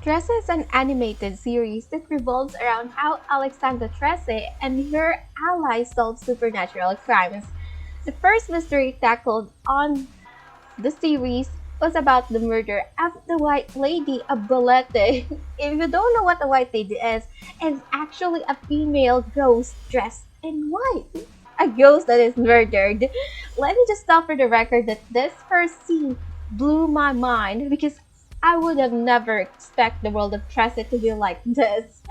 Trese is an animated series that revolves around how Alexandra Trese and her allies solve supernatural crimes. The first mystery tackled on the series was about the murder of the White Lady of Bolete. If you don't know what the White Lady is, it's actually a female ghost dressed in white. A ghost that is murdered. Let me just tell for the record that this first scene blew my mind because I would have never expected the world of Trece to be like this.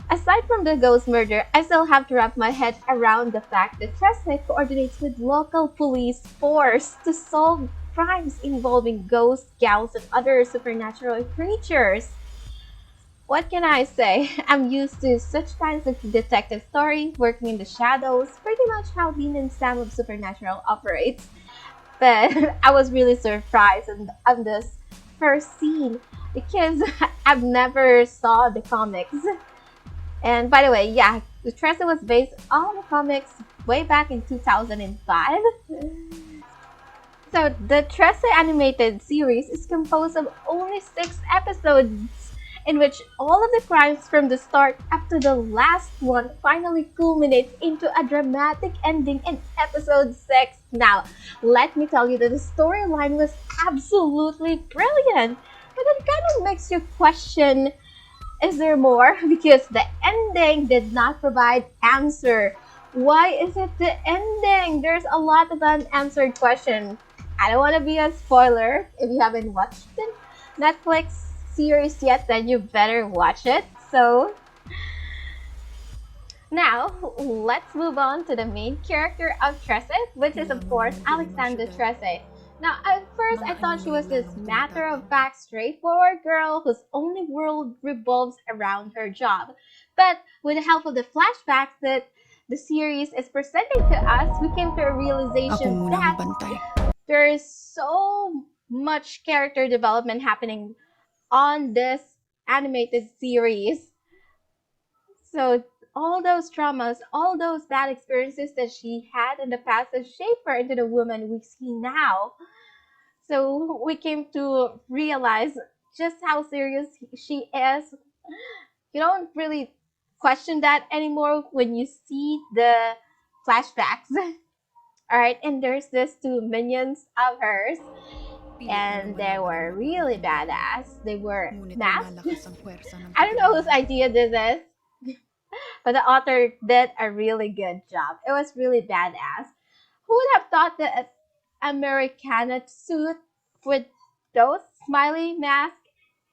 Aside from the ghost murder, I still have to wrap my head around the fact that Trese coordinates with local police force to solve crimes involving ghosts, gals, and other supernatural creatures. What can I say? I'm used to such kinds of detective stories, working in the shadows, pretty much how Dean and Sam of Supernatural operates. But I was really surprised on this first scene because I've never saw the comics. And by the way, yeah, the Tressa was based on the comics way back in 2005. So the Tressa animated series is composed of only 6 episodes in which all of the crimes from the start up to the last one finally culminates into a dramatic ending in episode 6. Now, let me tell you that the storyline was absolutely brilliant, but it kind of makes you question, is there more? Because the ending did not provide answer. Why is it the ending? There's a lot of unanswered questions. I don't want to be a spoiler. If you haven't watched the Netflix series yet, then you better watch it. So now let's move on to the main character of Trese, which is of course Alexandra Trese. Now, at first, I thought she was this matter-of-fact, straightforward girl whose only world revolves around her job. But with the help of the flashbacks that the series is presenting to us, we came to a Ako realization muna that magbantay. there is so much character development happening on this animated series. So all those traumas, all those bad experiences that she had in the past has shaped her into the woman we see now. So we came to realize just how serious she is. You don't really question that anymore when you see the flashbacks. All right, and there's this 2 minions of hers, Pilit na and they lumalaban ang were loob ng really tindi. badass. They were Ngunit masked. lumalakas ang puwersa ng I don't know whose katotohanan. idea this is, but the author did a really good job. It was really badass. Who would have thought that an Americana suit with those smiley mask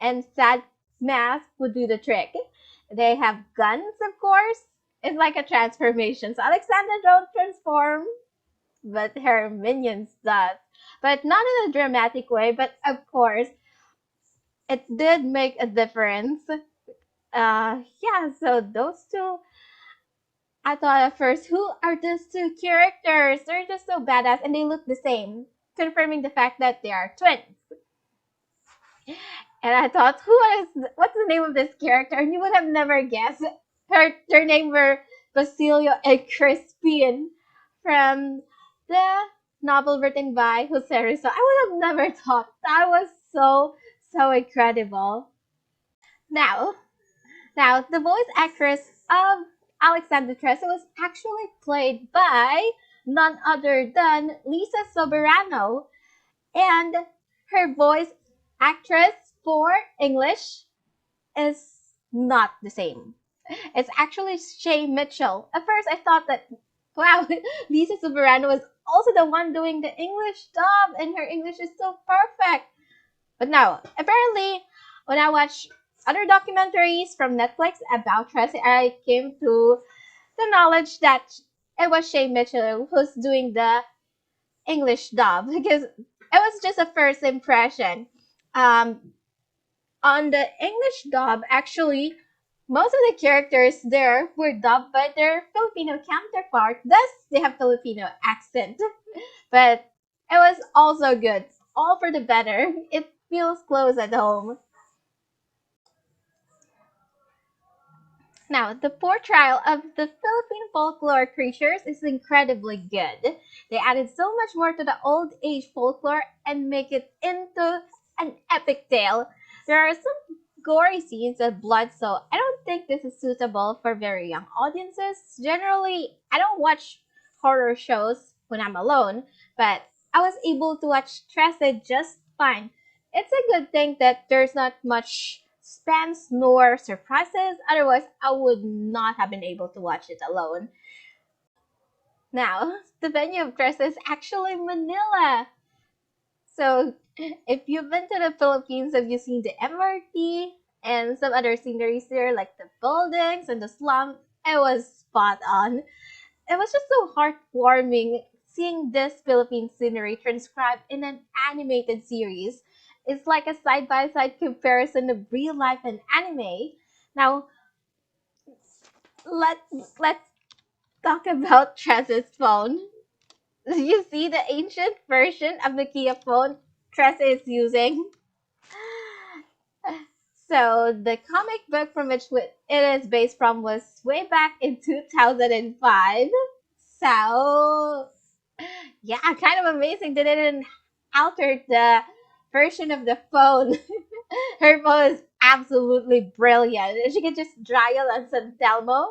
and sad mask would do the trick? They have guns, of course. It's like a transformation. So Alexandra don't transform, but her minions does. But not in a dramatic way, but of course, it did make a difference. Yeah, so those two, I thought at first, who are these 2 characters? They're just so badass and they look the same, confirming the fact that they are twins. And I thought, what's the name of this character? And you would have never guessed. Their name were Basilio and Crispin from the novel written by Jose Rizzo. I would have never thought. That was so incredible. Now, Now, the voice actress of Alexandra Trece was actually played by none other than Lisa Soberano, and her voice actress for English is not the same. It's actually Shay Mitchell. At first, I thought that, wow, Lisa Soberano was also the one doing the English dub, and her English is so perfect. But no, apparently, when I watch other documentaries from Netflix about Tracy, I came to the knowledge that it was Shay Mitchell who's doing the English dub because it was just a first impression. Um, on the English dub, actually, most of the characters there were dubbed by their Filipino counterpart, thus they have Filipino accent. But it was also good, all for the better. It feels close at home. Now, the portrayal of the Philippine folklore creatures is incredibly good. They added so much more to the old age folklore and make it into an epic tale. There are some gory scenes and blood, so I don't think this is suitable for very young audiences. Generally, I don't watch horror shows when I'm alone, but I was able to watch Trese just fine. It's a good thing that there's not much suspense nor surprises, otherwise, I would not have been able to watch it alone. Now, the venue of Trese is actually Manila. So, if you've been to the Philippines, have you seen the MRT and some other sceneries there, like the buildings and the slum? It was spot on. It was just so heartwarming seeing this Philippine scenery transcribed in an animated series. It's like a side by side comparison of real life and anime. Now, let's talk about Trese's phone. You see the ancient version of the Kia phone Trese is using. So the comic book from which it is based from was way back in 2005. So yeah, kind of amazing that it didn't alter the version of the phone. Her phone is absolutely brilliant. She can just dial on San Telmo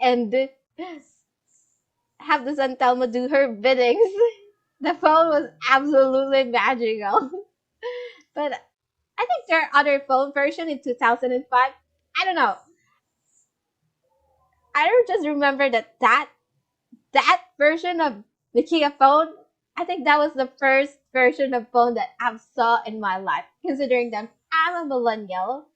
and have the San Telmo do her biddings. The phone was absolutely magical. But I think there are other phone version in 2005. I don't know. I don't just remember that version of the Kia phone. I think that was the first version of phone that I've saw in my life. Considering that I'm a millennial.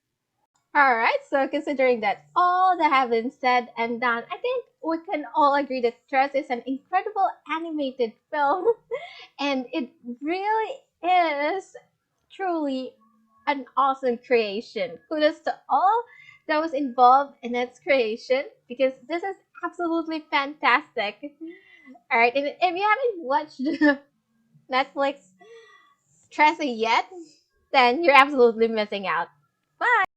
All right, so considering that all that have been said and done, I think we can all agree that Trust is an incredible animated film, and it really is truly an awesome creation. Kudos to all that was involved in its creation because this is absolutely fantastic. All right, and if you haven't watched Netflix Trese yet, then you're absolutely missing out. Bye.